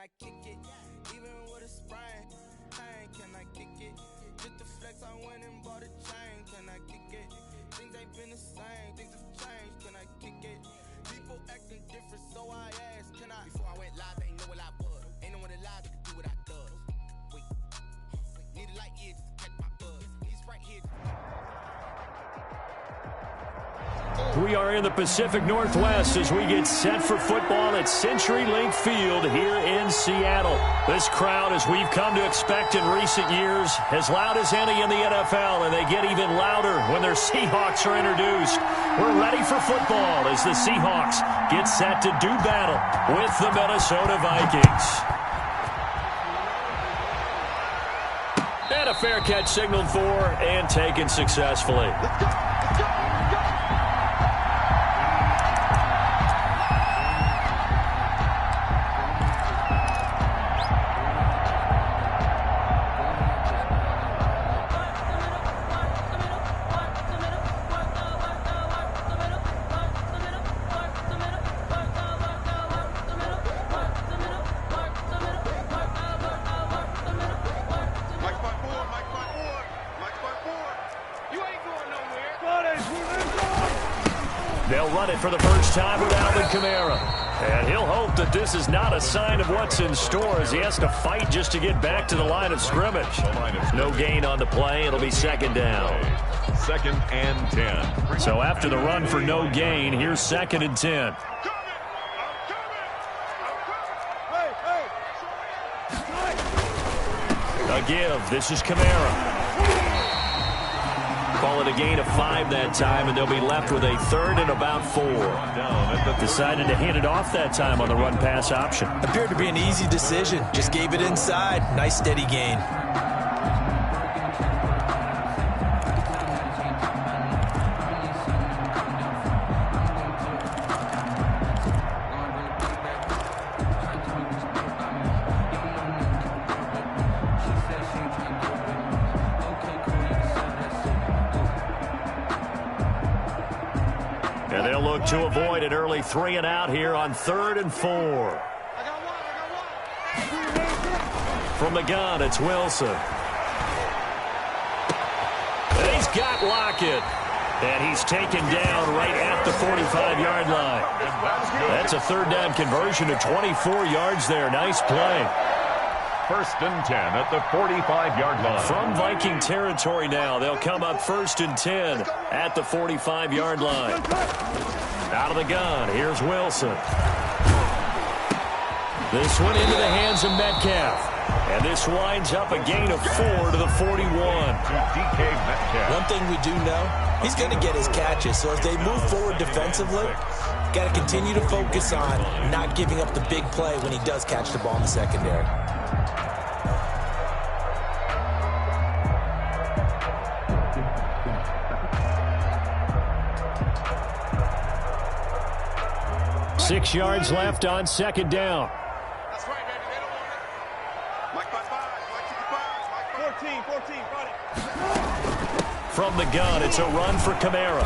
I kick it? Even with a sprain, pain, can I kick it? Just the flex, I went and bought a chain, can I kick it? Things ain't been the same, things have changed, can I kick it? People acting different, so I asked, can I? Before I went live, ain't know what I was. Ain't no one alive that could do what I does. Wait, need a light year just to catch my buzz. He's right here. We are in the Pacific Northwest as we get set for football at CenturyLink Field here in Seattle. This crowd, as we've come to expect in recent years, as loud as any in the NFL, and they get even louder when their Seahawks are introduced. We're ready for football as the Seahawks get set to do battle with the Minnesota Vikings. And a fair catch signaled for and taken successfully. They'll run it for the first time with Alvin Kamara. And he'll hope that this is not a sign of what's in store as he has to fight just to get back to the line of scrimmage. No gain on the play. It'll be second down. 2nd and 10. So after the run for no gain, here's 2nd and 10. A give. This is Kamara. Call it a gain of 5 that time, and they'll be left with a 3rd and about 4. Decided to hand it off that time on the run-pass option. Appeared to be an easy decision. Just gave it inside. Nice steady gain. And they'll look to avoid an early 3 and out here on 3rd and 4. From the gun, it's Wilson. And he's got Lockett. And he's taken down right at the 45-yard line. That's a 3rd down conversion to 24 yards there. Nice play. 1st and 10 at the 45-yard line. From Viking territory now, they'll come up 1st and 10 at the 45-yard line. Out of the gun, here's Wilson. This one into the hands of Metcalf. And this winds up a gain of 4 to the 41. DK Metcalf. One thing we do know, he's going to get his catches. So as they move forward defensively, got to continue to focus on not giving up the big play when he does catch the ball in the secondary. Six yards left on 2nd down. That's right, baby. They don't want it. Mike 5, Mike 65, Mike 14, got it. From the gun, it's a run for Kamara.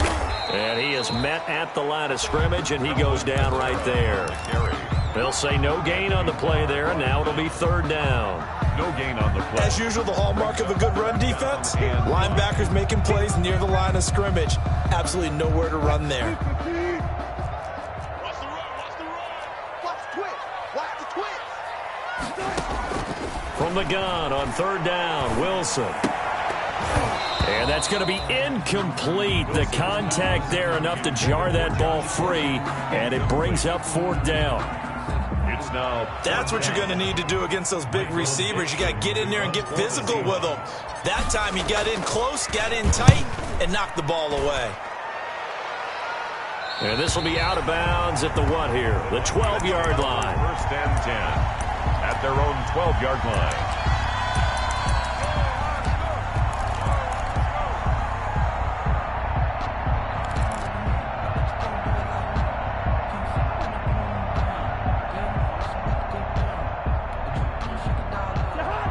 And he is met at the line of scrimmage, and he goes down right there. They'll say no gain on the play there, and now it'll be 3rd down. No gain on the play. As usual, the hallmark of a good run defense, linebackers making plays near the line of scrimmage. Absolutely nowhere to run there. From the gun on 3rd down, Wilson. And that's going to be incomplete. The contact there enough to jar that ball free, and it brings up 4th down. It's now. That's what you're going to need to do against those big receivers. You got to get in there and get physical with them. That time he got in close, got in tight, and knocked the ball away. And this will be out of bounds at the what here? The 12-yard line. 1st and 10. At their own 12-yard line.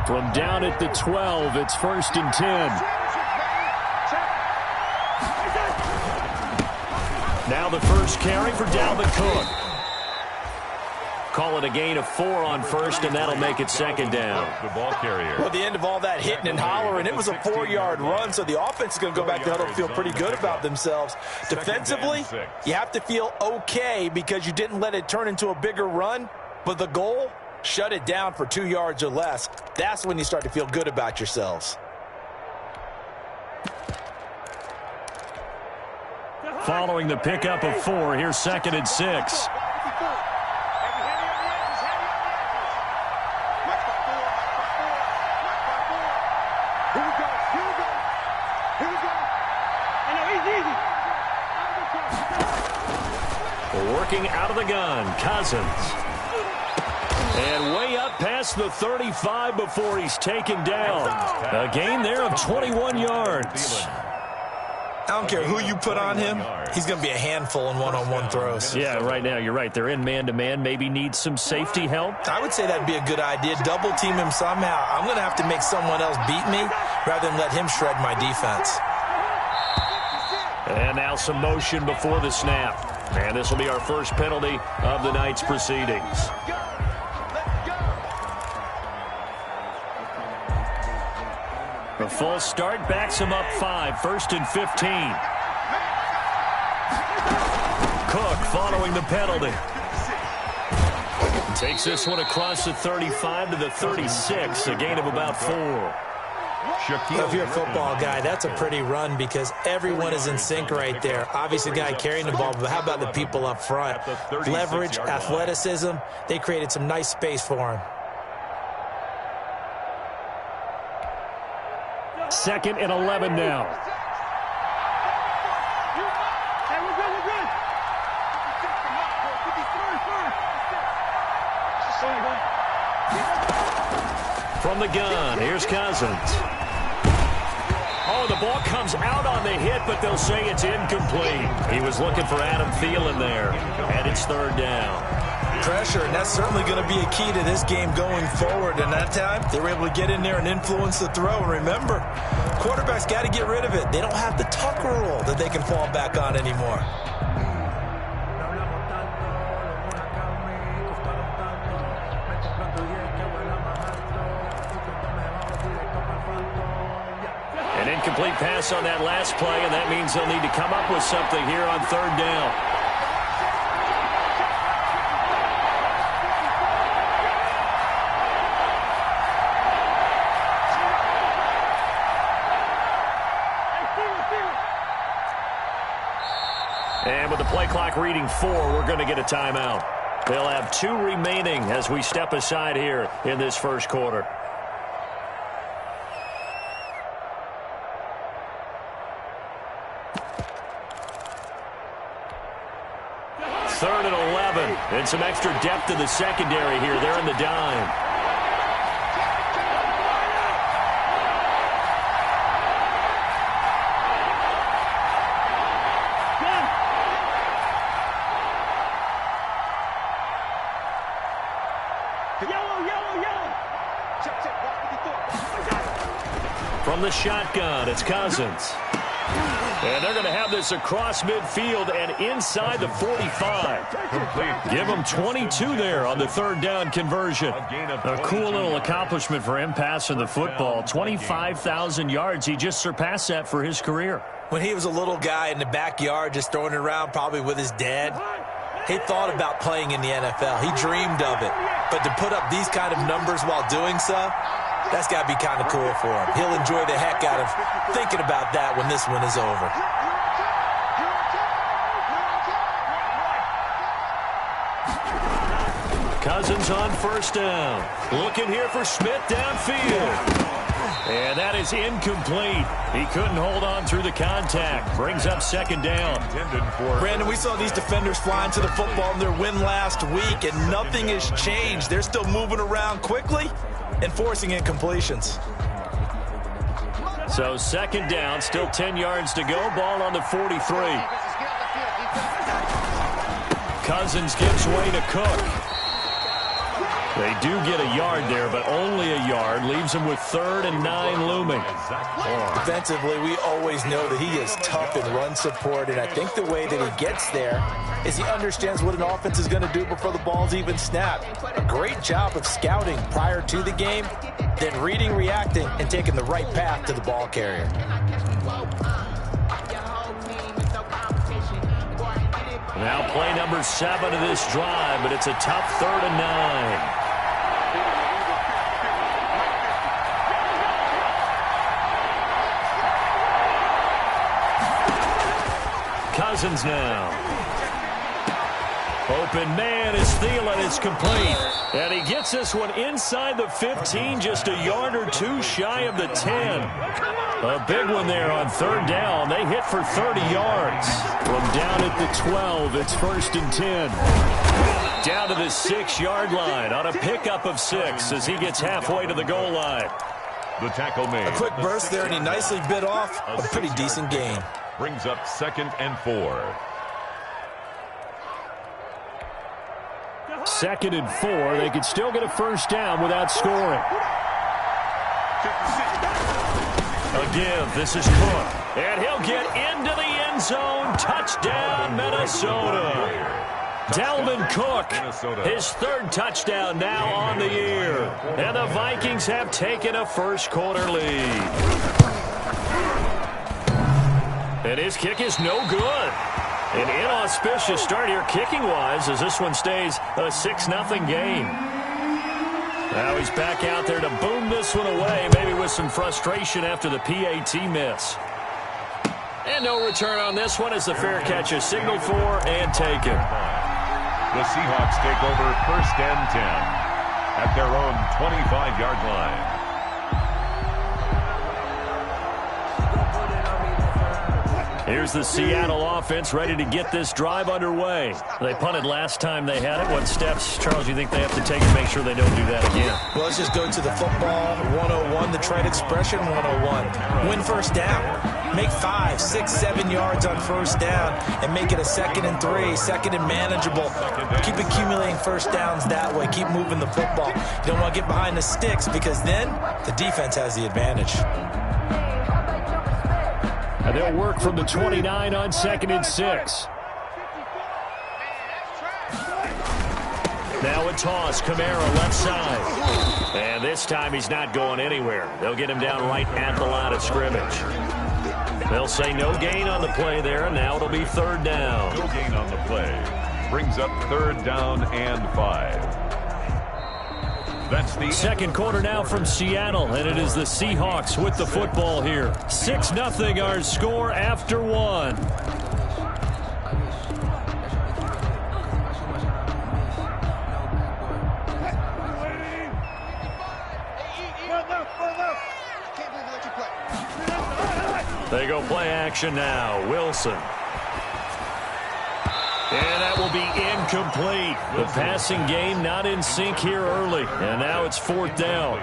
From down at the 12, it's 1st and 10. Now the first carry for Dalvin Cook. call it a gain of 4 on first, and that'll make it second down. The ball carrier. Well, the end of all that hitting and hollering, it was a 4-yard run, so the offense is going to go back to the huddle and feel pretty good about themselves. Defensively, you have to feel okay because you didn't let it turn into a bigger run, but the goal, shut it down for 2 yards or less. That's when you start to feel good about yourselves. Following the pickup of 4, here's 2nd and 6. Working out of the gun, Cousins. And way up past the 35 before he's taken down. A gain there of 21 yards. I don't care who you put on him, he's going to be a handful in one-on-one throws. Yeah, right now, you're right. They're in man-to-man. Maybe need some safety help. I would say that'd be a good idea. Double team him somehow. I'm going to have to make someone else beat me rather than let him shred my defense. And now some motion before the snap. And this will be our first penalty of the night's proceedings. A full start backs him up 5, 1st and 15. Cook following the penalty. Takes this one across the 35 to the 36, a gain of about 4. If you're a football guy, that's a pretty run because everyone is in sync right there. Obviously, the guy carrying the ball, but how about the people up front? Leverage, athleticism, they created some nice space for him. 2nd and 11 now. From the gun, here's Cousins. Oh, the ball comes out on the hit, but they'll say it's incomplete. He was looking for Adam Thielen there, and it's 3rd down. Pressure, and that's certainly going to be a key to this game going forward. And that time, they were able to get in there and influence the throw. And remember, quarterbacks got to get rid of it. They don't have the Tucker rule that they can fall back on anymore. An incomplete pass on that last play, and that means they'll need to come up with something here on 3rd down. And with the play clock reading 4, we're going to get a timeout. They'll have 2 remaining as we step aside here in this first quarter. Third and 11, and some extra depth in the secondary here. They're in the dime. From the shotgun, it's Cousins. And they're going to have this across midfield and inside the 45. Give them 22 there on the 3rd down conversion. A cool little accomplishment for him passing the football. 25,000 yards. He just surpassed that for his career. When he was a little guy in the backyard just throwing it around probably with his dad, he thought about playing in the NFL. He dreamed of it. But to put up these kind of numbers while doing so, that's got to be kind of cool for him. He'll enjoy the heck out of thinking about that when this one is over. Cousins on 1st down. Looking here for Smith downfield. And that is incomplete. He couldn't hold on through the contact. Brings up 2nd down. Brandon, we saw these defenders flying to the football in their win last week, and nothing has changed. They're still moving around quickly and forcing incompletions. So 2nd down, still 10 yards to go. Ball on the 43. Cousins gives way to Cook. They do get a yard there, but only a yard. Leaves them with 3rd and 9 looming. Defensively, we always know that he is tough in run support, and I think the way that he gets there is he understands what an offense is going to do before the ball's even snapped. A great job of scouting prior to the game, then reading, reacting, and taking the right path to the ball carrier. Now play number 7 of this drive, but it's a tough 3rd and 9. Cousins now. Open man is Thielen. It's complete. And he gets this one inside the 15, just a yard or 2 shy of the 10. A big one there on 3rd down. They hit for 30 yards. From down at the 12, it's 1st and 10. Down to the 6-yard line on a pickup of 6 as he gets halfway to the goal line. The tackle made. A quick burst there, and he nicely bit off a pretty decent gain. Brings up 2nd and 4. 2nd and 4. They could still get a 1st down without scoring. A give. This is Cook. And he'll get into the end zone. Touchdown, Minnesota. Dalvin Cook, his 3rd touchdown now on the year. And the Vikings have taken a first-quarter lead. And his kick is no good. An inauspicious start here kicking-wise as this one stays a 6-0 game. Now he's back out there to boom this one away, maybe with some frustration after the PAT miss. And no return on this one as the fair catch is signaled for and taken. The Seahawks take over 1st and 10 at their own 25-yard line. Here's the Seattle offense ready to get this drive underway. They punted last time they had it. What steps, Charles, do you think they have to take to make sure they don't do that again? Well, let's just go to the football 101, the trade expression 101. Win 1st down. Make 5, 6, 7 yards on 1st down and make it a 2nd and 3, 2nd and manageable. Keep accumulating 1st downs that way. Keep moving the football. You don't want to get behind the sticks because then the defense has the advantage. And they'll work from the 29 on 2nd and 6. Now a toss. Kamara left side. And this time he's not going anywhere. They'll get him down right at the line of scrimmage. They'll say no gain on the play there, and now it'll be 3rd down. No gain on the play. Brings up 3rd down and 5. That's the 2nd quarter now from Seattle, and it is the Seahawks with the football here. 6-0 our score after 1. They go play action now. Wilson. And that will be incomplete. The passing game not in sync here early. And now it's 4th down.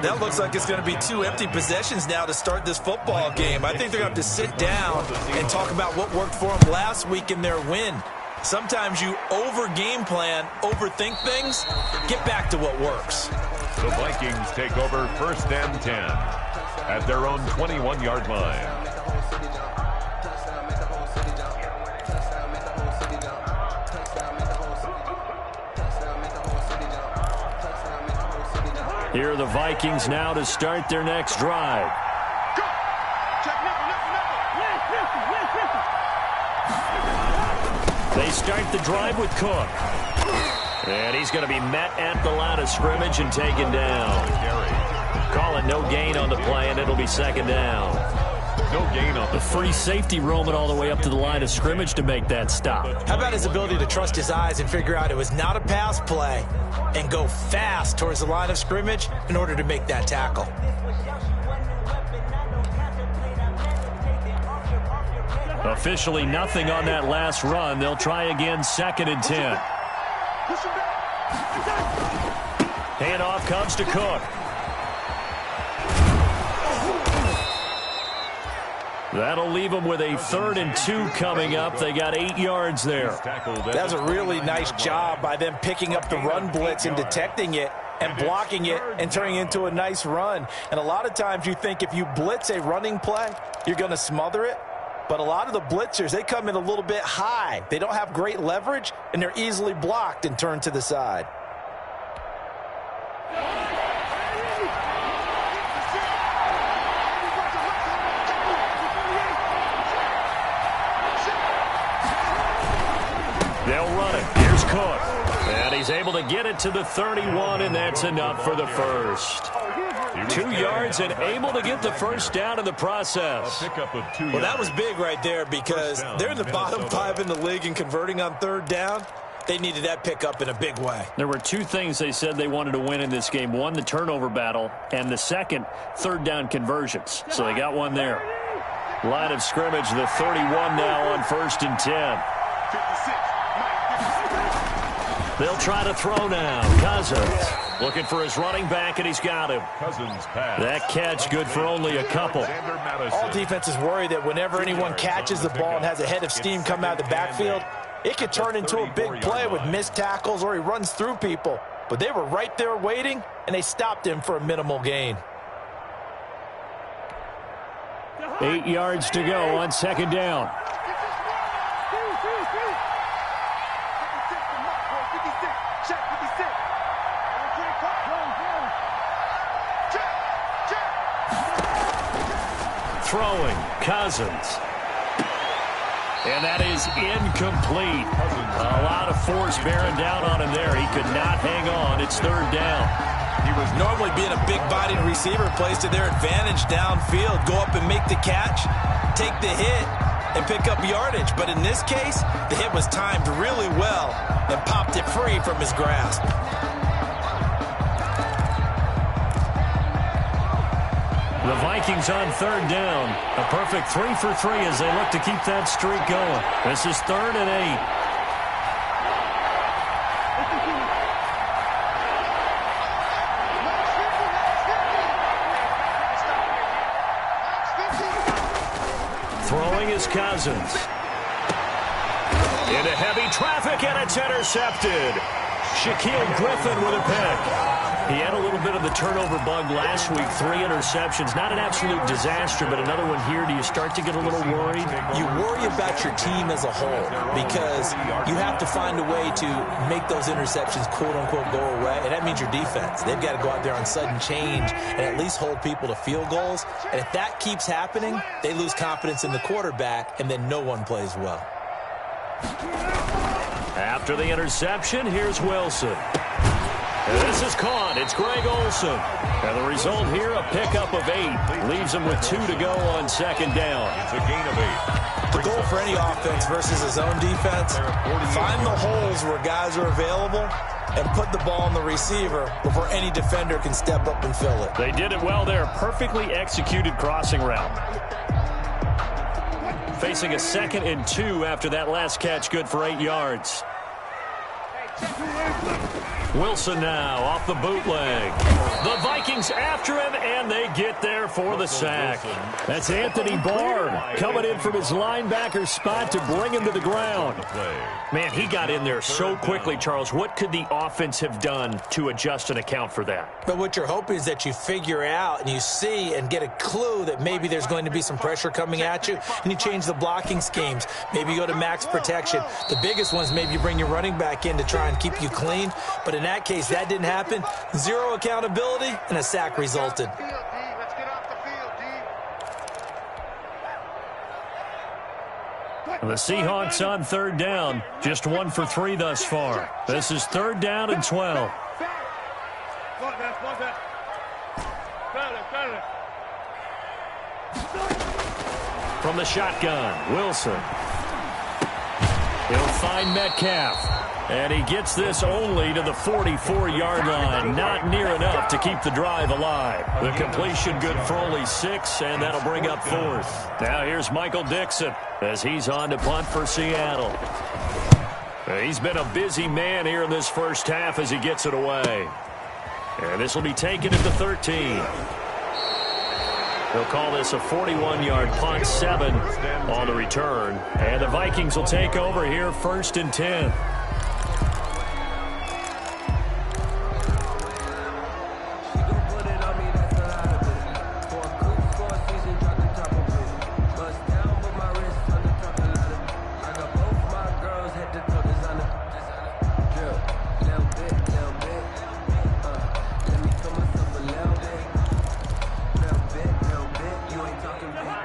That looks like it's going to be 2 empty possessions now to start this football game. I think they're going to have to sit down and talk about what worked for them last week in their win. Sometimes you over-game plan, overthink things, get back to what works. The Vikings take over 1st and 10 at their own 21-yard line. Here are the Vikings now to start their next drive. They start the drive with Cook. And he's going to be met at the line of scrimmage and taken down. Call it no gain on the play, and it'll be 2nd down. No gain on the free safety roaming all the way up to the line of scrimmage to make that stop. How about his ability to trust his eyes and figure out it was not a pass play and go fast towards the line of scrimmage in order to make that tackle. Officially nothing on that last run. They'll try again 2nd and 10. Handoff comes to Cook. That'll leave them with a 3rd and 2 coming up. They got 8 yards there. That was a really nice job by them picking up the run blitz and detecting it and blocking it and turning it into a nice run. And a lot of times you think if you blitz a running play, you're going to smother it. But a lot of the blitzers, they come in a little bit high. They don't have great leverage, and they're easily blocked and turned to the side. They'll run it. Here's Cook. And he's able to get it to the 31, and that's enough for the first. 2 yards and able to get the first down in the process. Well, that was big right there because they're in the bottom 5 in the league and converting on 3rd down. They needed that pickup in a big way. There were 2 things they said they wanted to win in this game. One, the turnover battle, and the second, 3rd down conversions. So they got one there. Line of scrimmage, the 31 now on 1st and 10. They'll try to throw now. Cousins looking for his running back, and he's got him. That catch good for only a couple. All defenses worry that whenever anyone catches the ball and has a head of steam come out of the backfield, it could turn into a big play with missed tackles or he runs through people. But they were right there waiting, and they stopped him for a minimal gain. 8 yards to go on 2nd down. Throwing, Cousins. And that is incomplete. A lot of force bearing down on him there. He could not hang on. It's 3rd down. He was normally being a big-bodied receiver, plays to their advantage downfield. Go up and make the catch, take the hit, and pick up yardage. But in this case, the hit was timed really well and popped it free from his grasp. The Vikings on 3rd down. A perfect 3 for 3 as they look to keep that streak going. This is 3rd and 8. Throwing is Cousins. Into heavy traffic, and it's intercepted. Shaquille Griffin with a pick. He had a little bit of the turnover bug last week, 3 interceptions. Not an absolute disaster, but another one here. Do you start to get a little worried? You worry about your team as a whole because you have to find a way to make those interceptions, quote-unquote, go away, and that means your defense. They've got to go out there on sudden change and at least hold people to field goals. And if that keeps happening, they lose confidence in the quarterback, and then no one plays well. After the interception, here's Wilson. And this is caught. It's Greg Olsen. And the result here, a pickup of 8. Leaves him with 2 to go on 2nd down. It's a gain of 8. The goal for any offense versus his own defense, find the holes where guys are available and put the ball on the receiver before any defender can step up and fill it. They did it well there. Perfectly executed crossing route. Facing a 2nd and 2 after that last catch, good for 8 yards. Wilson now off the bootleg. The Vikings after him, and they get there for the sack. That's Anthony Barr coming in from his linebacker spot to bring him to the ground. Man, he got in there so quickly, Charles. What could the offense have done to adjust and account for that? But what you're hoping is that you figure out and you see and get a clue that maybe there's going to be some pressure coming at you, and you change the blocking schemes. Maybe you go to max protection. The biggest ones, maybe you bring your running back in to try and keep you clean. But in that case, that didn't happen. 0 accountability, and a sack resulted. The Seahawks on 3rd down. Just 1 for 3 thus far. This is 3rd down and 12. From the shotgun, Wilson. He'll find Metcalf. And he gets this only to the 44-yard line. Not near enough to keep the drive alive. The completion good for only 6, and that'll bring up 4th. Now here's Michael Dixon as he's on to punt for Seattle. He's been a busy man here in this first half as he gets it away. And this will be taken at the 13. They'll call this a 41-yard punt, 7 on the return. And the Vikings will take over here, 1st and 10.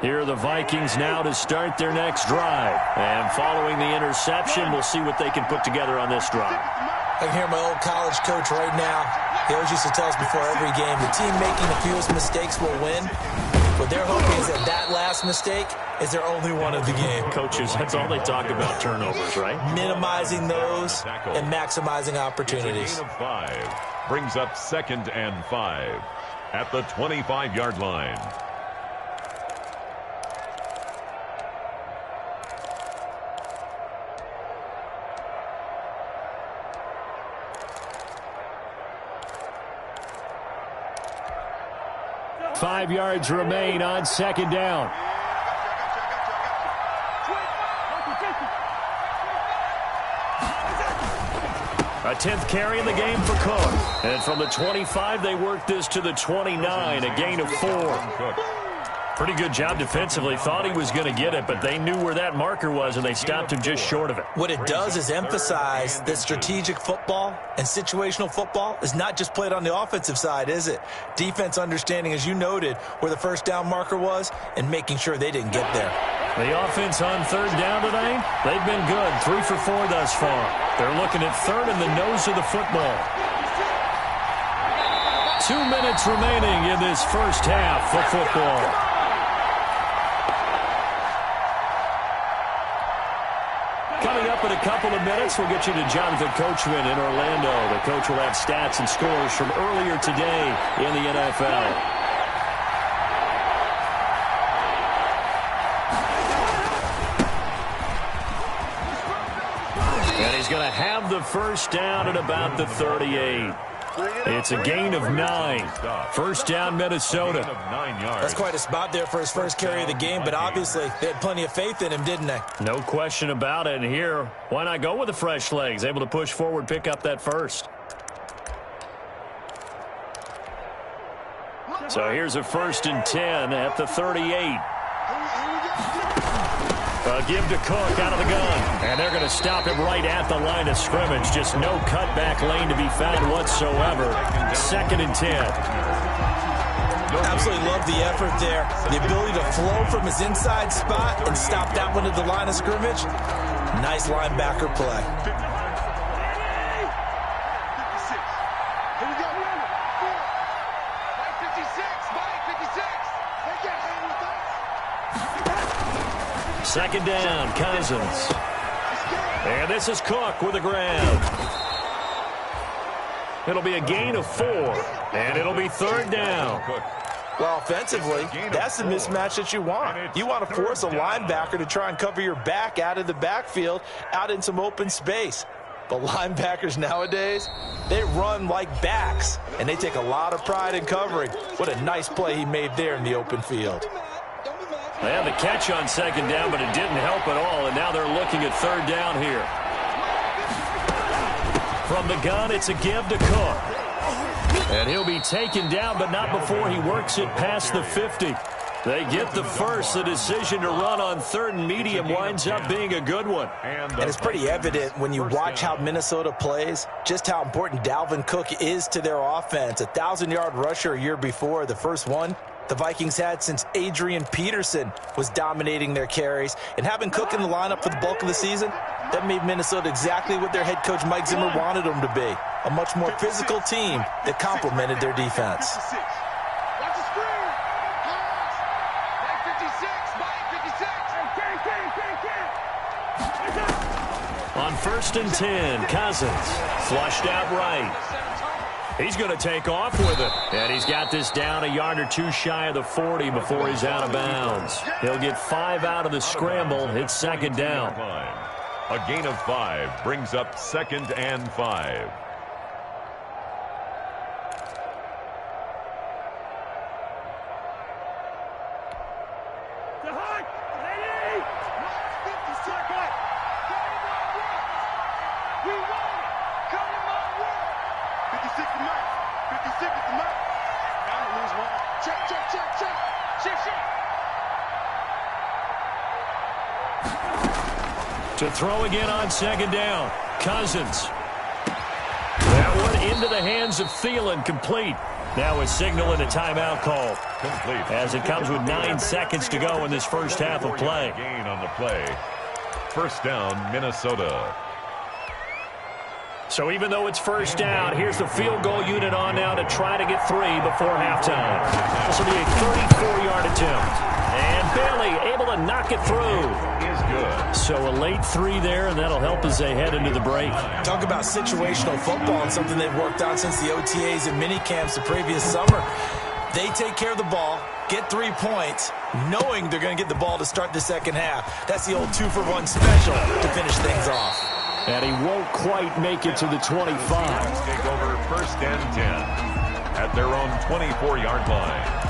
Here are the Vikings now to start their next drive. And following the interception, we'll see what they can put together on this drive. I can hear my old college coach right now. He always used to tell us before every game, the team making the fewest mistakes will win. What they're hoping is that that last mistake is their only one of the game. Coaches, that's all they talk about, turnovers, right? Minimizing those and maximizing opportunities. A gain of 5 brings up 2nd and 5 at the 25-yard line. Five yards remain on 2nd down. A 10th carry in the game for Cook. And from the 25, they worked this to the 29, a gain of 4. Pretty good job defensively. Thought he was going to get it, but they knew where that marker was, and they stopped him just short of it. What it does is emphasize that strategic football and situational football is not just played on the offensive side, is it? Defense understanding, as you noted, where the 1st down marker was and making sure they didn't get there. The offense on 3rd down tonight, they've been good. 3 for 4 thus far. They're looking at 3rd in the nose of the football. 2 minutes remaining in this first half of football. Coming up in a couple of minutes, we'll get you to Jonathan Coachman in Orlando. The coach will have stats and scores from earlier today in the NFL. And he's going to have the 1st down at about the 38. It's a gain of 9. 1st down, Minnesota. That's quite a spot there for his first carry of the game, but obviously they had plenty of faith in him, didn't they? No question about it. And here, why not go with the fresh legs? Able to push forward, pick up that 1st. So here's a 1st and 10 at the 38. Give to Cook out of the gun. And they're going to stop him right at the line of scrimmage. Just no cutback lane to be found whatsoever. 2nd and 10. Absolutely love the effort there. The ability to flow from his inside spot and stop that one at the line of scrimmage. Nice linebacker play. Second down, Cousins. And this is Cook with a grab. It'll be a gain of 4, and it'll be 3rd down. Well, offensively, that's the mismatch that you want. You want to force a linebacker to try and cover your back out of the backfield, out in some open space. But linebackers nowadays, they run like backs, and they take a lot of pride in covering. What a nice play he made there in the open field. They had the catch on 2nd down, but it didn't help at all, and now they're looking at 3rd down here. From the gun, it's a give to Cook. And he'll be taken down, but not before he works it past the 50. They get the 1st. The decision to run on 3rd and medium winds up being a good one. And it's pretty evident when you watch how Minnesota plays, just how important Dalvin Cook is to their offense. 1,000-yard rusher a year before, the first one the Vikings had since Adrian Peterson was dominating their carries. And having Cook in the lineup for the bulk of the season, that made Minnesota exactly what their head coach Mike Zimmer wanted them to be. A much more physical team that complemented their defense. On 1st and 10, Cousins flushed out right. He's going to take off with it. And he's got this down a yard or 2 shy of the 40 before he's out of bounds. He'll get 5 out of the scramble. It's 2nd down. A gain of 5 brings up 2nd and 5. 56 at the mark. I'm gonna lose one. Check. To throw again on second down. Cousins. That one into the hands of Thielen, complete. Now a signal and a timeout call. Complete. As it comes with 9 seconds to go in this first half of play. Gain on the play. First down, Minnesota. So even though it's first down, here's the field goal unit on now to try to get 3 before halftime. This will be a 34-yard attempt. And Bailey able to knock it through. Is good. So a late 3 there, and that'll help as they head into the break. Talk about situational football and something they've worked on since the OTAs and mini camps the previous summer. They take care of the ball, get 3 points, knowing they're going to get the ball to start the second half. That's the old 2-for-1 special to finish things off. And he won't quite make it to the 25. Take over first and 10 at their own 24-yard line.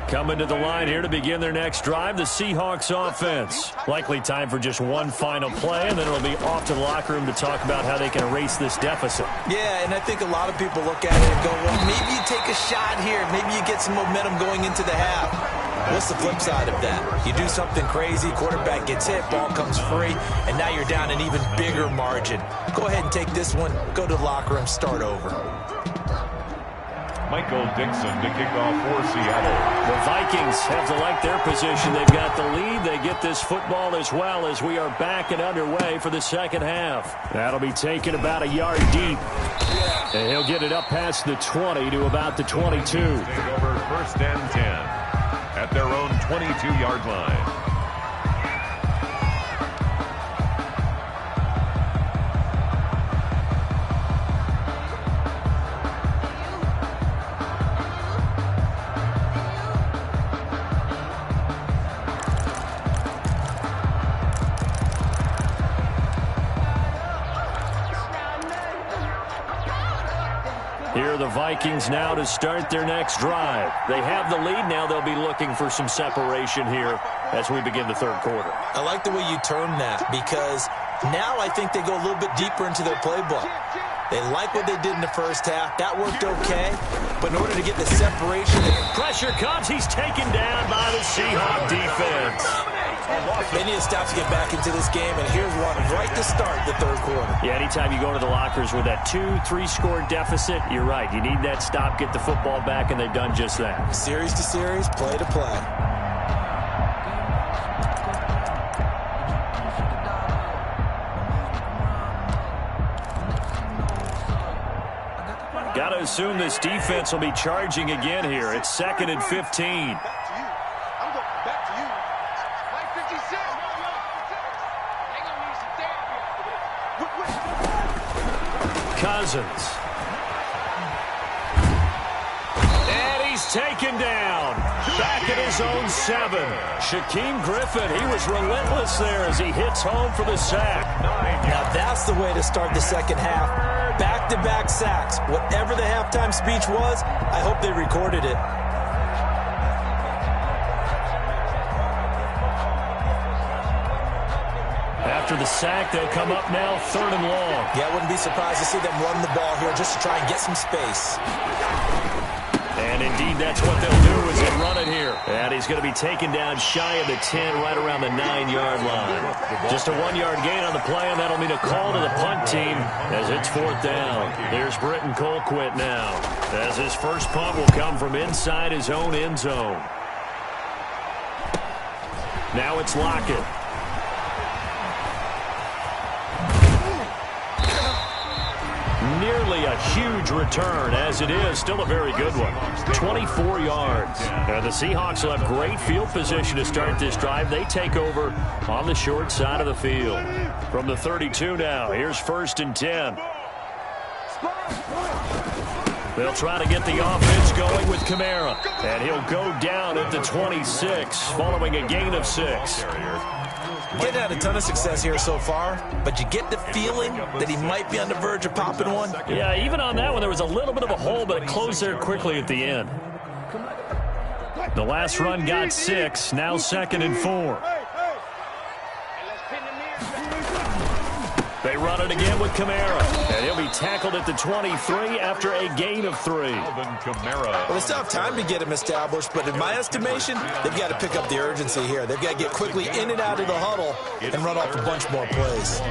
Coming to the line here to begin their next drive, the Seahawks offense. Likely time for just one final play, and then it'll be off to the locker room to talk about how they can erase this deficit. Yeah, and I think a lot of people look at it and go, well, maybe you take a shot here. Maybe you get some momentum going into the half. What's the flip side of that? You do something crazy, quarterback gets hit, ball comes free, and now you're down an even bigger margin. Go ahead and take this one, go to the locker room, start over. Michael Dixon to kick off for Seattle. The Vikings have to like their position. They've got the lead. They get this football as well as we are back and underway for the second half. That'll be taken about a yard deep. And he'll get it up past the 20 to about the 22. Take over first and 10 at their own 22-yard line. Here are the Vikings now to start their next drive. They have the lead. Now they'll be looking for some separation here as we begin the third quarter. I like the way you term that because now I think they go a little bit deeper into their playbook. They like what they did in the first half. That worked okay. But in order to get the separation... Pressure comes. He's taken down by the Seahawk defense. They need to stop to get back into this game, and here's one right to start the third quarter. Yeah, anytime you go to the lockers with that 2-3 score deficit, you're right. You need that stop, get the football back, and they've done just that. Series to series, play to play. Got to assume this defense will be charging again here. It's 2nd and 15. Cousins. And he's taken down. Back at his own 7. Shaquem Griffin, he was relentless there as he hits home for the sack. Now that's the way to start the second half. Back-to-back sacks. Whatever the halftime speech was, I hope they recorded it. After the sack, they'll come up now 3rd and long. Yeah, I wouldn't be surprised to see them run the ball here just to try and get some space. And indeed, that's what they'll do is they run it here. And he's going to be taken down shy of the 10, right around the 9-yard line. Just a 1-yard gain on the play, and that'll mean a call to the punt team as it's 4th down. Here's Britton Colquitt now, as his first punt will come from inside his own end zone. Now it's Lockett. Nearly a huge return, as it is still a very good one. 24 yards. And the Seahawks will have great field position to start this drive. They take over on the short side of the field. From the 32 now, here's 1st and 10. They'll try to get the offense going with Kamara. And he'll go down at the 26, following a gain of 6. Getting had a ton of success here so far, but you get the feeling that he might be on the verge of popping one. Yeah, even on that one, there was a little bit of a hole, but it closed there quickly at the end. The last run got 6, now 2nd and 4. They run it again with Kamara. And he'll be tackled at the 23 after a gain of 3. Well, they still have time to get him established, but in my estimation, they've got to pick up the urgency here. They've got to get quickly in and out of the huddle and run off a bunch more plays.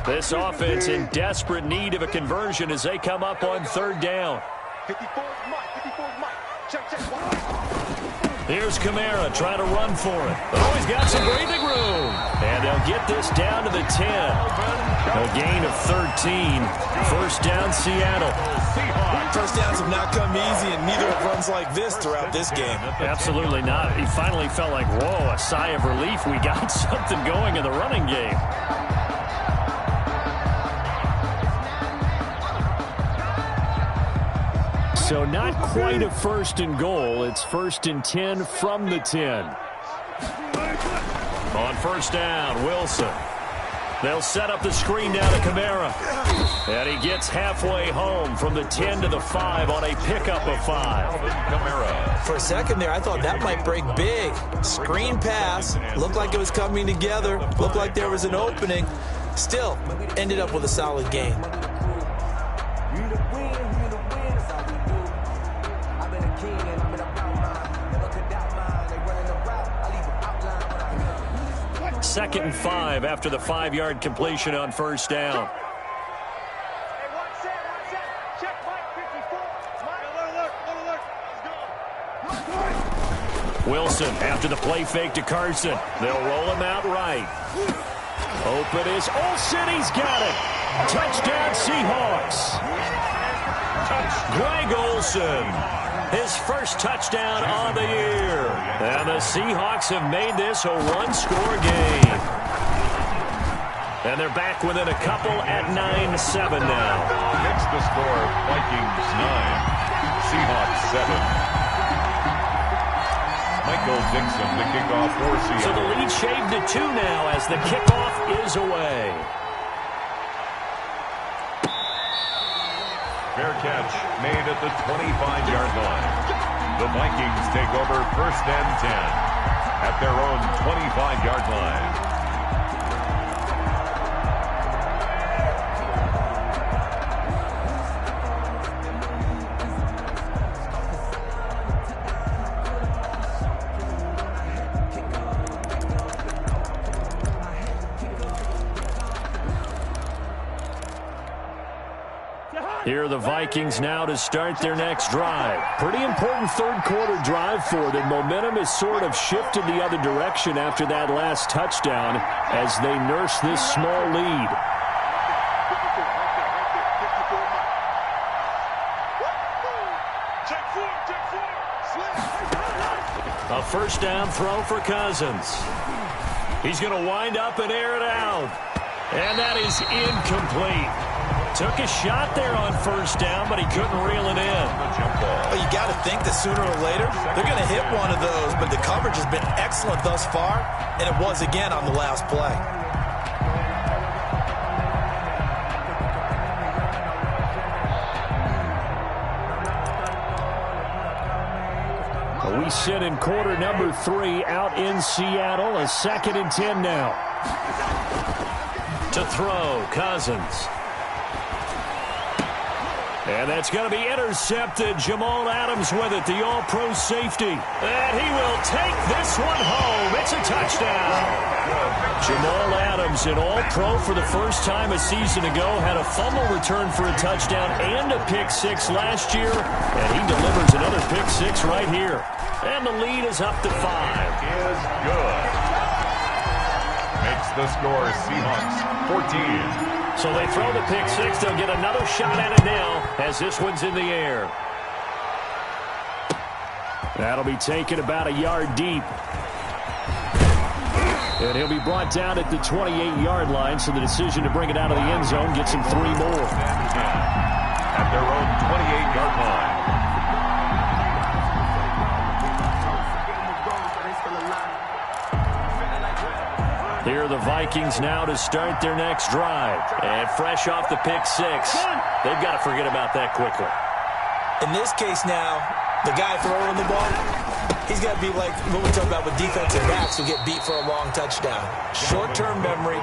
This offense in desperate need of a conversion as they come up on 3rd down. 54 Mike. Check. Here's Kamara trying to run for it. Oh, he's got some breathing room. And they'll get this down to the 10. A gain of 13. 1st down, Seattle. First downs have not come easy, and neither have runs like this throughout this game. Absolutely not. He finally felt like, whoa, a sigh of relief. We got something going in the running game. So not quite a 1st and goal. It's 1st and 10 from the 10. On 1st down, Wilson. They'll set up the screen down to Kamara. And he gets halfway home from the 10 to the 5 on a pickup of 5. For a second there, I thought that might break big. Screen pass. Looked like it was coming together. Looked like there was an opening. Still, ended up with a solid game. Second and 5 after the 5-yard completion on 1st down. Check Mike 54. Wilson after the play fake to Carson. They'll roll him out right. Open is Olsen. He's got it. Touchdown Seahawks. Greg Olsen. His 1st touchdown on the year. And the Seahawks have made this a 1-score game. And they're back within a couple at 9-7 now. Next the score, Vikings 9, Seahawks 7. Michael Dixon, the kickoff for Seattle. So the lead shaved to 2 now as the kickoff is away. Fair catch made at the 25-yard line. The Vikings take over 1st and 10 at their own 25-yard line. Here are the Vikings now to start their next drive. Pretty important 3rd quarter drive for them. Momentum has sort of shifted the other direction after that last touchdown as they nurse this small lead. A 1st down throw for Cousins. He's going to wind up and air it out. And that is incomplete. Took a shot there on 1st down, but he couldn't reel it in. Well, you got to think that sooner or later, they're going to hit one of those, but the coverage has been excellent thus far, and it was again on the last play. We sit in quarter number 3 out in Seattle. A 2nd and 10 now. To throw, Cousins. And that's going to be intercepted. Jamal Adams with it, the all-pro safety. And he will take this one home. It's a touchdown. Jamal Adams, an all-pro for the first time a season ago, had a fumble return for a touchdown and a pick-6 last year. And he delivers another pick-6 right here. And the lead is up to 5. Is good. Makes the score Seahawks 14. So they throw the pick-6. They'll get another shot at it now as this one's in the air. That'll be taken about a yard deep. And he'll be brought down at the 28-yard line, so the decision to bring it out of the end zone gets him 3 more. At their own 28-yard line. Here are the Vikings now to start their next drive. And fresh off the pick-6, they've got to forget about that quickly. In this case now, the guy throwing the ball, he's got to be like what we talk about with defensive backs who get beat for a long touchdown. Short-term memory,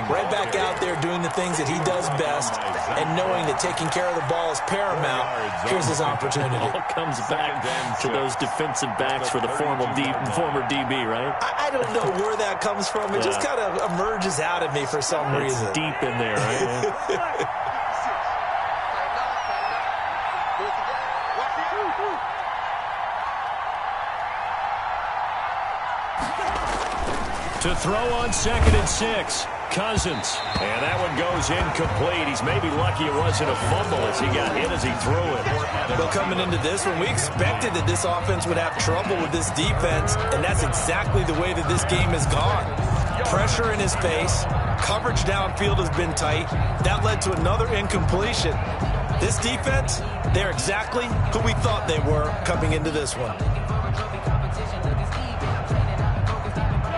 right back out there doing the things that he does best, and knowing that taking care of the ball is paramount. Here's his opportunity. It all comes back to those defensive backs for the former DB, right? I don't know where that comes from. It just kind of emerges out of me for some reason. It's deep in there, right? To throw on 2nd and 6, Cousins. And that one goes incomplete. He's maybe lucky it wasn't a fumble as he got hit as he threw it. Well, coming into this one, we expected that this offense would have trouble with this defense, and that's exactly the way that this game has gone. Pressure in his face. Coverage downfield has been tight. That led to another incompletion. This defense, they're exactly who we thought they were coming into this one.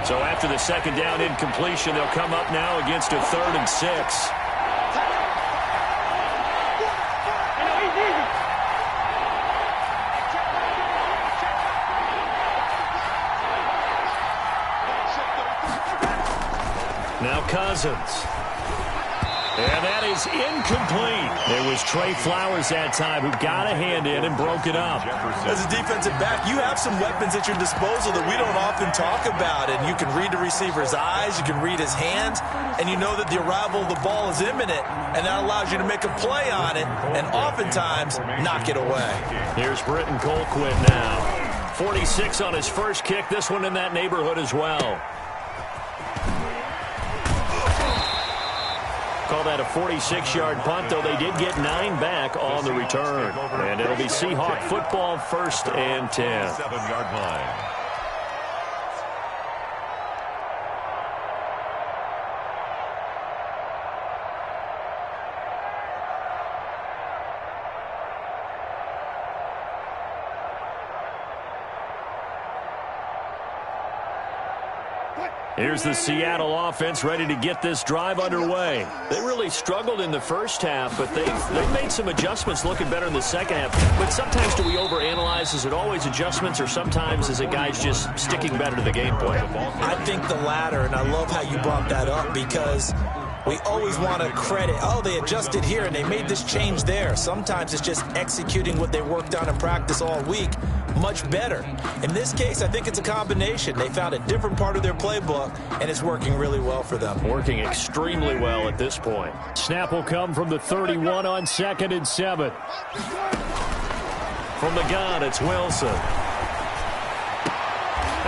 So after the 2nd down incompletion, they'll come up now against a 3rd and 6. Now Cousins. And that is incomplete. It was Trey Flowers that time who got a hand in and broke it up. As a defensive back, you have some weapons at your disposal that we don't often talk about. And you can read the receiver's eyes, you can read his hands, and you know that the arrival of the ball is imminent. And that allows you to make a play on it and oftentimes knock it away. Here's Britton Colquitt now. 46 on his first kick. This one in that neighborhood as well. Call that a 46-yard punt, though they did get 9 back on the return. And it'll be Seahawk football, 1st and 10. 7-yard line. Here's the Seattle offense ready to get this drive underway. They really struggled in the first half, but they've made some adjustments looking better in the second half. But sometimes do we overanalyze? Is it always adjustments, or sometimes is it guys just sticking better to the game plan? I think the latter, and I love how you brought that up because we always want to credit, oh, they adjusted here and they made this change there. Sometimes it's just executing what they worked on in practice all week much better. In this case, I think it's a combination. They found a different part of their playbook, and it's working really well for them. Working extremely well at this point. Snap will come from the 31 on 2nd and 7. From the gun, it's Wilson.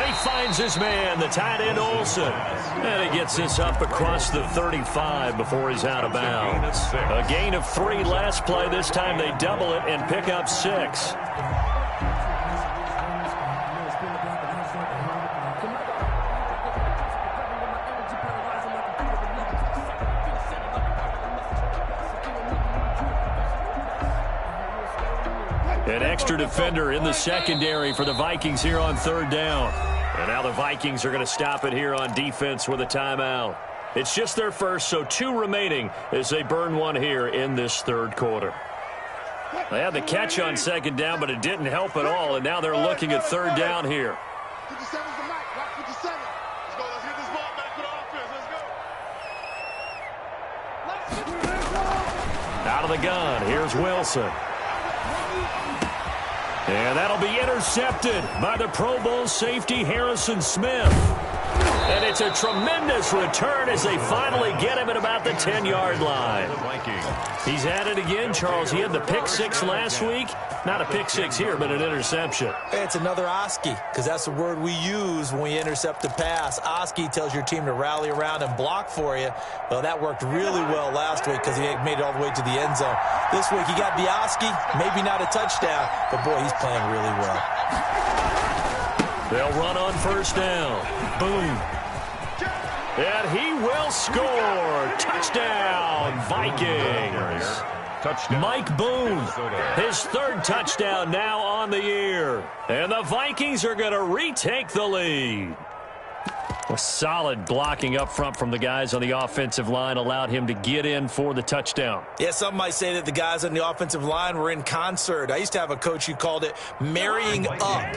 He finds his man, the tight end Olsen. And he gets this up across the 35 before he's out of bounds. A gain of 3 last play. This time they double it and pick up 6. An extra defender in the secondary for the Vikings here on 3rd down. And now the Vikings are going to stop it here on defense with a timeout. It's just their first, so 2 remaining as they burn one here in this 3rd quarter. They had the catch on 2nd down, but it didn't help at all, and now they're looking at 3rd down here. Out of the gun, here's Wilson. And that'll be intercepted by the Pro Bowl safety Harrison Smith. And it's a tremendous return as they finally get him at about the 10-yard line. He's at it again, Charles. He had the pick 6 last week. Not a pick 6 here, but an interception. It's another Oski, because that's the word we use when we intercept a pass. Oski tells your team to rally around and block for you. Well, that worked really well last week because he made it all the way to the end zone. This week he got the Oski, maybe not a touchdown, but boy, he's playing really well. They'll run on 1st down. Boom. And he will score. Touchdown, Vikings. Touchdown. Mike Boone, his 3rd touchdown now on the year. And the Vikings are going to retake the lead. A solid blocking up front from the guys on the offensive line allowed him to get in for the touchdown. Yeah, some might say that the guys on the offensive line were in concert. I used to have a coach who called it marrying up,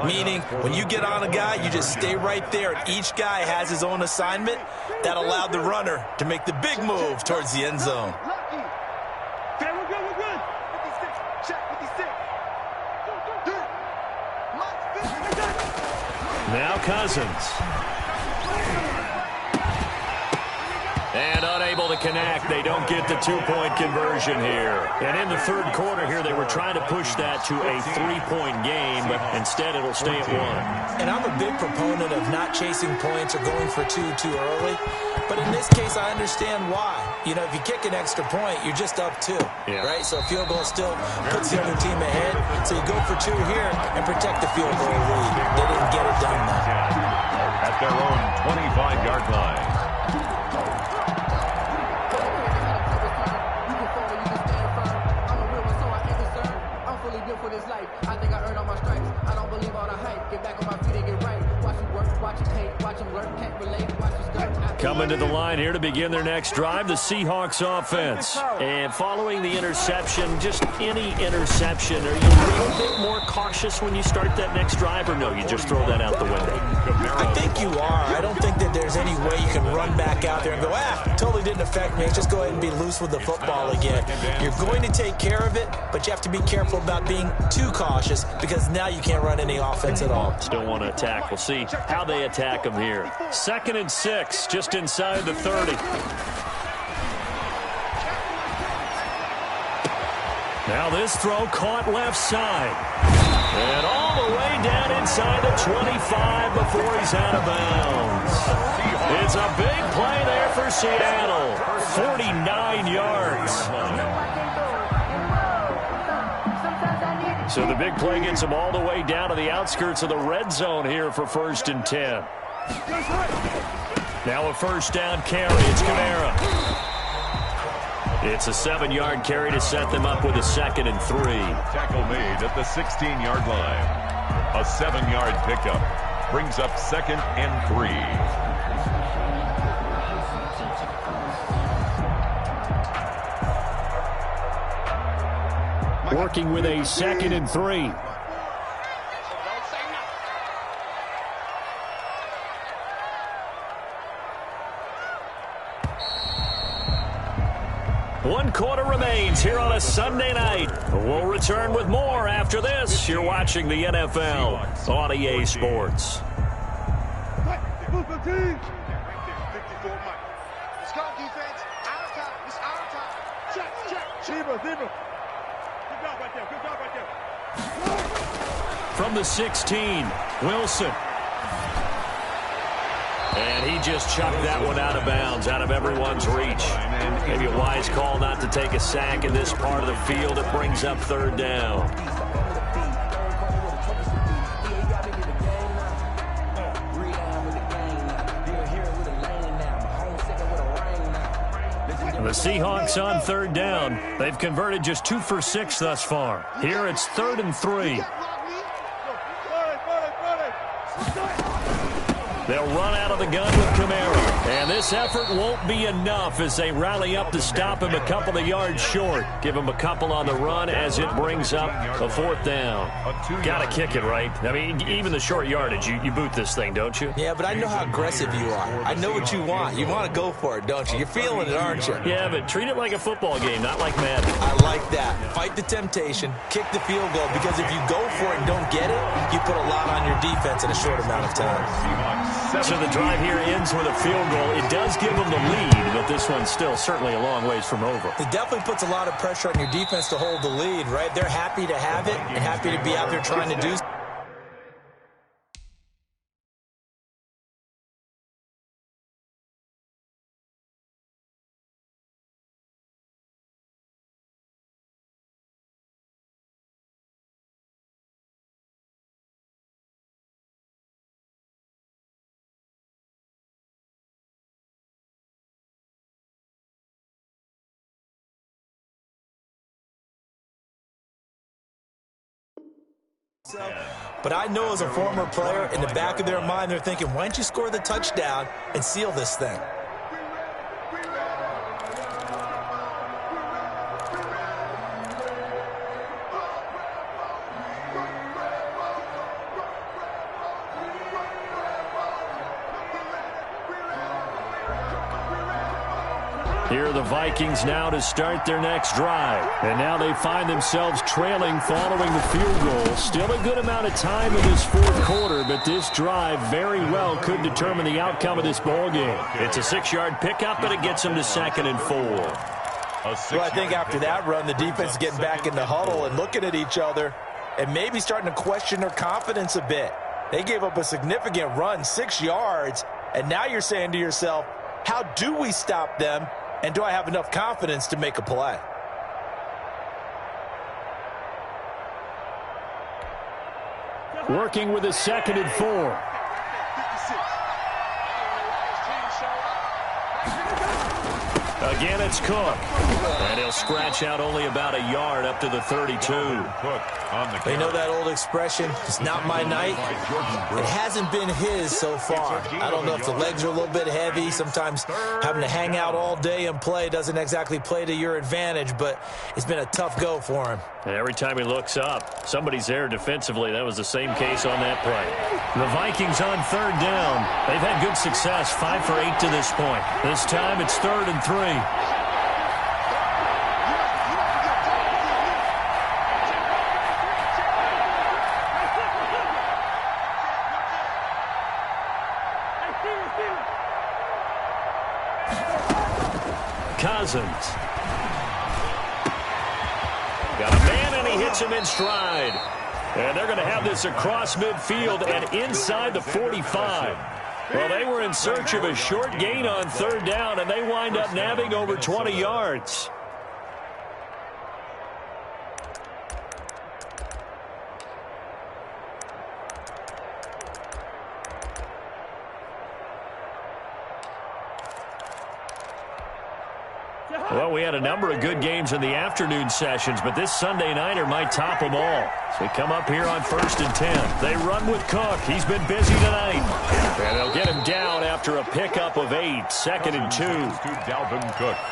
meaning when you get on a guy, you just stay right there, and each guy has his own assignment. That allowed the runner to make the big move towards the end zone. Okay, we're good, we're good. 56, check, 56. Now Cousins. And unable to connect. They don't get the two-point conversion here. And in the third quarter here, they were trying to push that to a three-point game, but instead it'll stay at one. And I'm a big proponent of not chasing points or going for two too early. But in this case, I understand why. You know, if you kick an extra point, you're just up two, right? So a field goal still puts the other team ahead. So you go for two here and protect the field goal lead. They didn't get it done, though. At their own 25-yard line. For this life, I think I earned all my stripes. I don't believe all the hype. Get back on my feet and get right. Watch me work, watch him hate, watch him learn, can't relate, watch me skirt. Coming to the line here to begin their next drive, the Seahawks offense. And following the interception, just any interception, are you a little bit more cautious when you start that next drive, or no, you just throw that out the window? I think you are. I don't think that there's any way you can run back out there and go, totally didn't affect me. Just go ahead and be loose with the football again. You're going to take care of it, but you have to be careful about being too cautious because now you can't run any offense at all. Still want to attack. We'll see how they attack them here. 2nd and 6, just inside the 30. Now this throw caught left side. And all the way down inside the 25 before he's out of bounds. It's a big play there for Seattle. 49 yards. So the big play gets them all the way down to the outskirts of the red zone here for 1st and 10. Now a first down carry. It's Kamara. It's a 7-yard carry to set them up with a 2nd and 3. Tackle made at the 16-yard line. A 7-yard pickup brings up 2nd and 3. Working with a 2nd and 3. One quarter remains here on a Sunday night. We'll return with more after this. You're watching the NFL on EA Sports. Let's go, defense. Our time. It's our time. Check. Zebra. Good job right there. Good job right there. From the 16, Wilson. And he just chucked that one out of bounds, out of everyone's reach. Maybe a wise call not to take a sack in this part of the field. It brings up 3rd down. The Seahawks on 3rd down. They've converted just 2 for 6 thus far. Here it's 3rd and 3. They'll run out of the gun with Kamara. And this effort won't be enough as they rally up to stop him a couple of yards short. Give him a couple on the run as it brings up a 4th down. Got to kick it, right? I mean, even the short yardage, you boot this thing, don't you? Yeah, but I know how aggressive you are. I know what you want. You want to go for it, don't you? You're feeling it, aren't you? Yeah, but treat it like a football game, not like Madden. I like that. Fight the temptation. Kick the field goal, because if you go for it and don't get it, you put a lot on your defense in a short amount of time. So the drive here ends with a field goal. It does give them the lead, but this one's still certainly a long ways from over. It definitely puts a lot of pressure on your defense to hold the lead, right? They're happy to have it and happy to be out there trying to do something. But I know as a former player, in the back of their mind, they're thinking, why don't you score the touchdown and seal this thing? Here are the Vikings now to start their next drive. And now they find themselves trailing following the field goal. Still a good amount of time in this fourth quarter, but this drive very well could determine the outcome of this ball game. It's a 6-yard pickup, but it gets them to 2nd and 4. Well, I think after that run, the defense is getting back in the huddle and looking at each other and maybe starting to question their confidence a bit. They gave up a significant run, 6 yards, and now you're saying to yourself, how do we stop them? And do I have enough confidence to make a play? Working with a 2nd and 4. Again, it's Cook. And he'll scratch out only about a yard up to the 32. You know that old expression, it's not my night? It hasn't been his so far. I don't know if the legs are a little bit heavy. Sometimes having to hang out all day and play doesn't exactly play to your advantage, but it's been a tough go for him. And every time he looks up, somebody's there defensively. That was the same case on that play. The Vikings on 3rd down. They've had good success, 5 for 8 to this point. This time it's 3rd and 3. Cousins. Got a man, and he hits him in stride. And they're going to have this across midfield and inside the 45. Well, they were in search of a short gain on 3rd down, and they wind up nabbing over 20 yards. Well, we had a number of good games in the afternoon sessions, but this Sunday nighter might top them all. So we come up here on 1st and 10. They run with Cook. He's been busy tonight. And they'll get him down after a pickup of 8, 2nd and 2.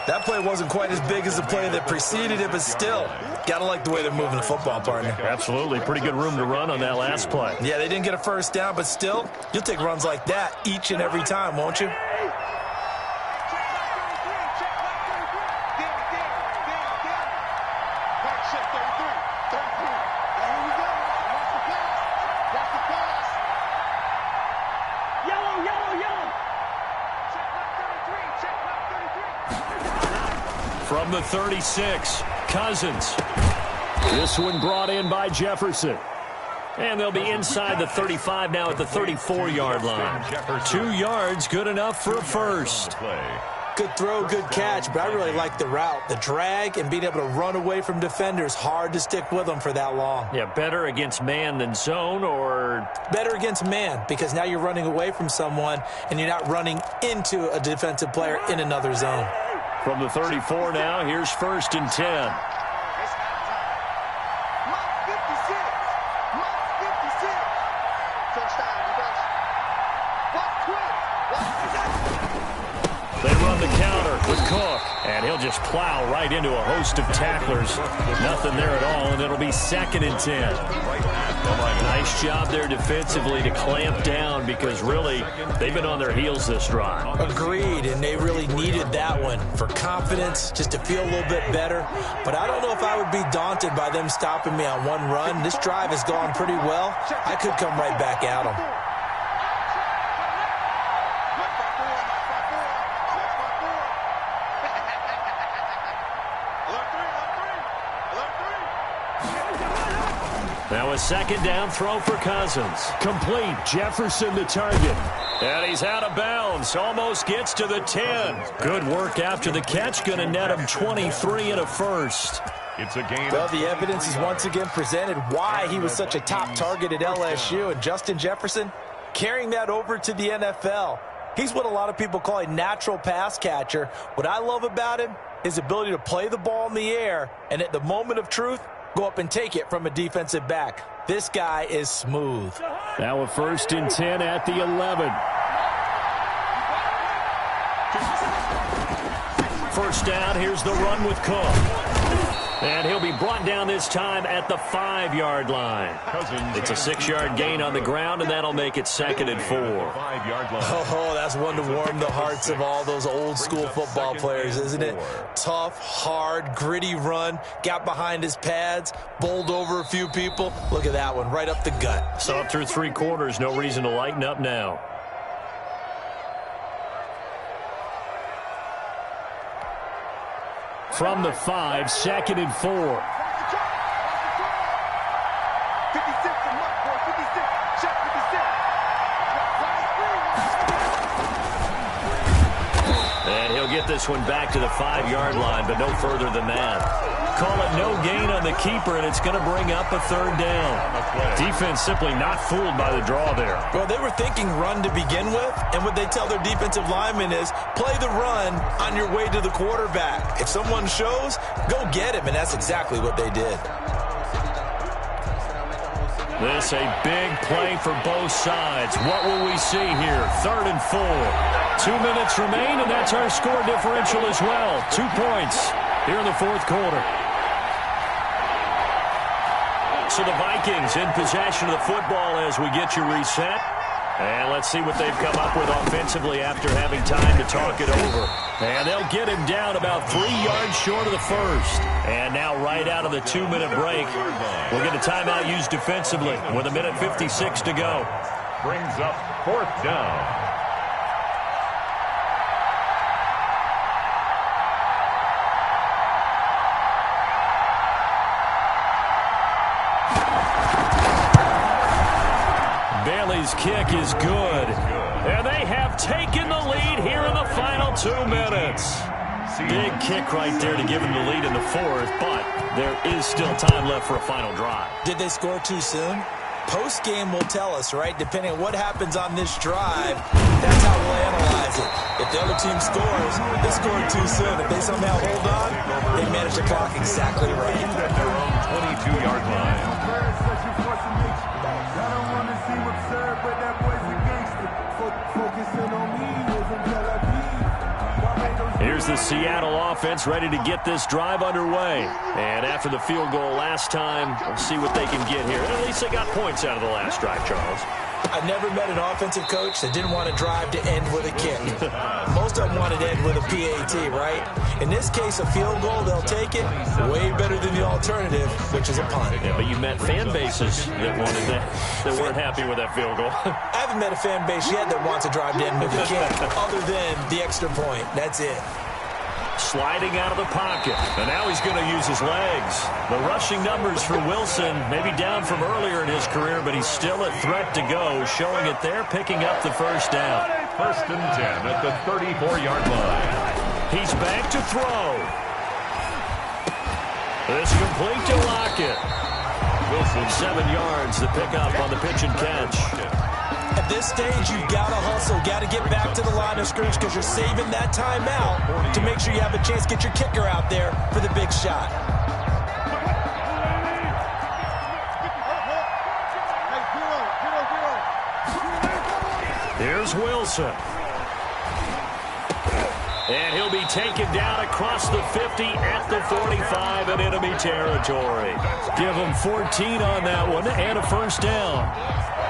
That play wasn't quite as big as the play that preceded it, but still, got to like the way they're moving the football, partner. Absolutely. Pretty good room to run on that last play. Yeah, they didn't get a 1st down, but still, you'll take runs like that each and every time, won't you? From the 36, Cousins. This one brought in by Jefferson. And they'll be inside the 35 now at the 34-yard line. 2 yards, good enough for a first. Good throw, good catch, but I really like the route. The drag and being able to run away from defenders, hard to stick with them for that long. Yeah, better against man than zone, or? Better against man, because now you're running away from someone and you're not running into a defensive player in another zone. From the 34 now, here's 1st and 10. They run the counter with Cook, and he'll just plow right into a host of tacklers. Nothing there at all, and it'll be 2nd and 10. Nice job there defensively to clamp down, because really, they've been on their heels this drive. Agreed, and they really needed that one for confidence, just to feel a little bit better. But I don't know if I would be daunted by them stopping me on one run. This drive has gone pretty well. I could come right back at them. Now a 2nd down throw for Cousins. Complete. Jefferson the target. And he's out of bounds. Almost gets to the 10. Good work after the catch. Going to net him 23 and a first. It's a gain. Well, the evidence is once again presented why he was such a top target at LSU. And Justin Jefferson carrying that over to the NFL. He's what a lot of people call a natural pass catcher. What I love about him is his ability to play the ball in the air and at the moment of truth, go up and take it from a defensive back. This guy is smooth. Now a 1st and 10 at the 11. First down, here's the run with Cook. And he'll be brought down this time at the 5-yard line. It's a 6-yard gain on the ground, and that'll make it 2nd and 4. Oh, that's one to warm the hearts of all those old-school football players, isn't it? Tough, hard, gritty run, got behind his pads, bowled over a few people. Look at that one, right up the gut. So up through 3 quarters, no reason to lighten up now. From the 5, 2nd and 4. 56 and Mark, boy, 56. Check 56. And he'll get this one back to the 5-yard line, but no further than that. Call it no gain on the keeper, and it's going to bring up a 3rd down. Defense simply not fooled by the draw there. Well, they were thinking run to begin with, and what they tell their defensive linemen is play the run on your way to the quarterback. If someone shows, go get him, and that's exactly what they did. This a big play for both sides. What will we see here? 3rd and 4. 2 minutes remain, and that's our score differential as well. 2 points here in the 4th quarter. So the Vikings in possession of the football as we get you reset. And let's see what they've come up with offensively after having time to talk it over. And they'll get him down about 3 yards short of the 1st. And now right out of the 2-minute break, we'll get a timeout used defensively with 1:56 to go. Brings up 4th down. Bailey's kick is good. And they have taken the lead here in the final 2 minutes. Big kick right there to give them the lead in the 4th, but there is still time left for a final drive. Did they score too soon? Post-game will tell us, right? Depending on what happens on this drive, that's how we'll analyze it. If the other team scores, they scored too soon. If they somehow hold on, they manage the clock exactly right. At their own 22-yard line. Here's the Seattle offense ready to get this drive underway. And after the field goal last time, we'll see what they can get here. At least they got points out of the last drive, Charles. I've never met an offensive coach that didn't want to drive to end with a kick. Most of them wanted to end with a PAT, right? In this case, a field goal, they'll take it. Way better than the alternative, which is a punt. Yeah, but you met fan bases that wanted that weren't happy with that field goal. I haven't met a fan base yet that wants to drive to end with a kick, other than the extra point. That's it. Sliding out of the pocket, and now he's going to use his legs. The rushing numbers for Wilson maybe down from earlier in his career, but he's still a threat to go, showing it there, picking up the 1st down. 1st and 10 at the 34-yard line. He's back to throw. This complete to Lockett. Wilson 7 yards to pick up on the pitch and catch. At this stage, you've got to hustle, got to get back to the line of scrimmage because you're saving that timeout to make sure you have a chance to get your kicker out there for the big shot. Here's Wilson. And he'll be taken down across the 50 at the 45 in enemy territory. Give him 14 on that one and a 1st down.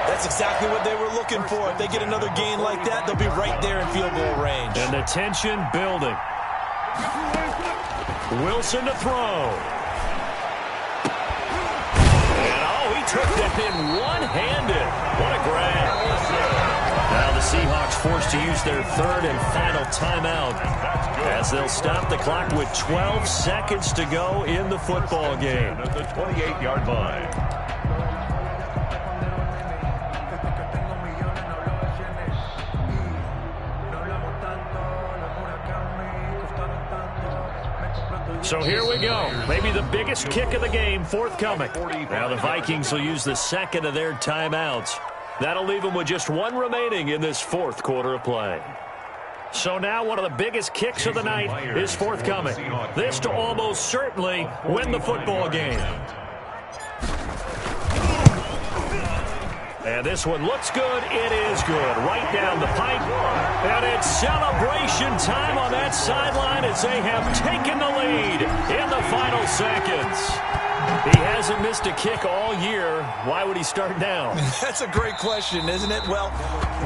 That's exactly what they were looking for. If they get another gain like that, they'll be right there in field goal range. And the tension building. Wilson to throw. And he took that in one-handed. What a grab. Now the Seahawks forced to use their 3rd and final timeout as they'll stop the clock with 12 seconds to go in the football game. At the 28-yard line. So here we go. Maybe the biggest kick of the game forthcoming. Now the Vikings will use the 2nd of their timeouts. That'll leave them with just 1 remaining in this 4th quarter of play. So now one of the biggest kicks of the night is forthcoming. This to almost certainly win the football game. And this one looks good. It is good. Right down the pipe. And it's celebration time on that sideline as they have taken the lead in the final seconds. He hasn't missed a kick all year. Why would he start now? That's a great question, isn't it? Well,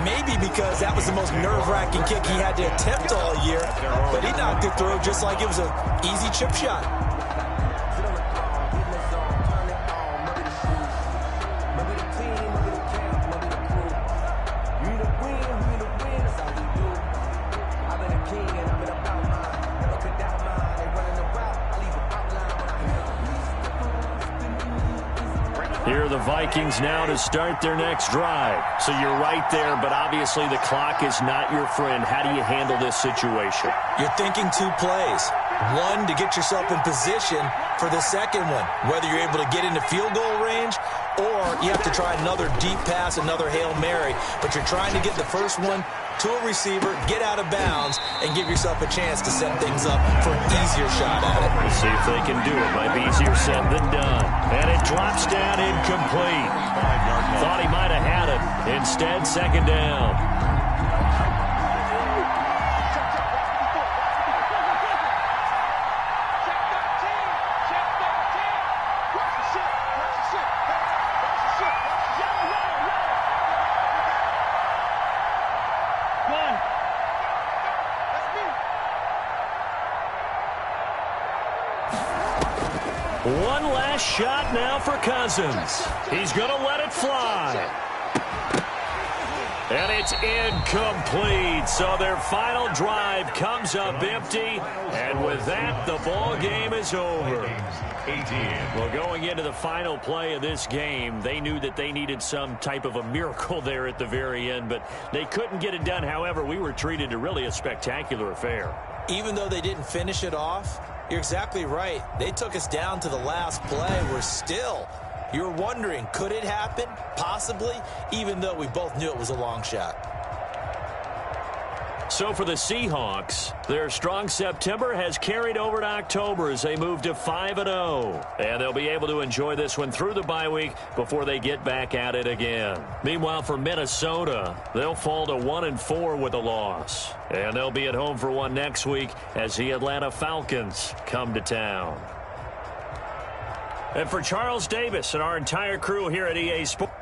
maybe because that was the most nerve-wracking kick he had to attempt all year. But he knocked it through just like it was an easy chip shot. Here are the Vikings now to start their next drive. So you're right there, but obviously the clock is not your friend. How do you handle this situation? You're thinking 2 plays. One, to get yourself in position for the second one, whether you're able to get into field goal range or you have to try another deep pass, another Hail Mary. But you're trying to get the first one to a receiver, get out of bounds, and give yourself a chance to set things up for an easier shot at it. We'll see if they can do it. Might be easier said than done. And it drops down incomplete. Thought he might have had it. Instead, second down. One last shot now for Cousins. He's going to let it fly. And it's incomplete. So their final drive comes up empty. And with that, the ball game is over. Well, going into the final play of this game, they knew that they needed some type of a miracle there at the very end, but they couldn't get it done. However, we were treated to really a spectacular affair. Even though they didn't finish it off, you're exactly right. They took us down to the last play. We're still, you're wondering, could it happen? Possibly, even though we both knew it was a long shot. So for the Seahawks, their strong September has carried over to October as they move to 5-0. And they'll be able to enjoy this one through the bye week before they get back at it again. Meanwhile, for Minnesota, they'll fall to 1-4 with a loss. And they'll be at home for one next week as the Atlanta Falcons come to town. And for Charles Davis and our entire crew here at EA Sports.